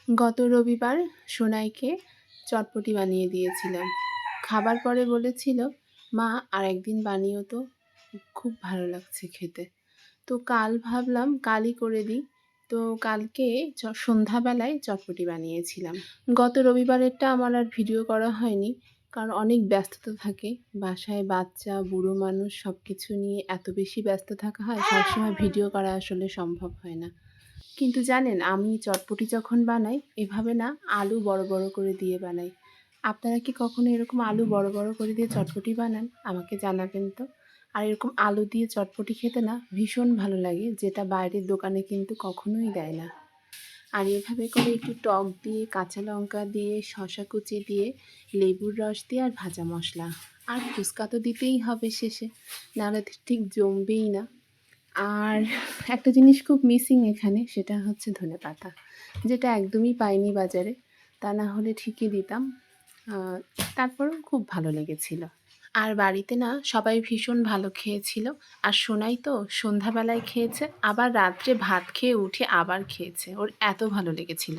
গত রবিবার সোনাইকে চটপটি বানিয়ে দিয়েছিলাম। খাবার পরে বলেছিল, মা আর একদিন বানিও তো, খুব ভালো লাগছে খেতে। তো কাল ভাবলাম কালই করে দিই। তো কালকে সন্ধ্যাবেলায় চটপটি বানিয়েছিলাম। গত রবিবারেরটা আমার আর ভিডিও করা হয়নি, কারণ অনেক ব্যস্ততা থাকে। বাসায় বাচ্চা, বুড়ো মানুষ সব কিছু নিয়ে এত বেশি ব্যস্ত থাকা হয়, সবসময় ভিডিও করা আসলে সম্ভব হয় না। কিন্তু জানেন, আমি চটপটি যখন বানাই এভাবে না, আলু বড় বড় করে দিয়ে বানাই। আপনারা কি কখনো এরকম আলু বড় বড় করে দিয়ে চটপটি বানান? আমাকে জানাবেন তো। আর এরকম আলু দিয়ে চটপটি খেতে না ভীষণ ভালো লাগে, যেটা বাইরের দোকানে কিন্তু কখনোই দেয় না। আর এভাবে করে একটু টক দিয়ে, কাঁচা লঙ্কা দিয়ে, শসা কুচি দিয়ে, লেবুর রস দিয়ে আর ভাজা মশলা, আর ফুচকা তো দিতেই হবে শেষে, নাহলে ঠিক জমবেই না। আর একটা জিনিস খুব মিসিং এখানে, সেটা হচ্ছে ধনেপাতা, যেটা একদমই পাইনি বাজারে। তা না হলে ঠিকই দিতাম। তারপরেও খুব ভালো লেগেছিল। আর বাড়িতে না সবাই ভীষণ ভালো খেয়েছিল। আর সোনাই তো সন্ধ্যাবেলায় খেয়েছে, আবার রাত্রে ভাত খেয়ে উঠে আবার খেয়েছে, ওর এত ভালো লেগেছিল।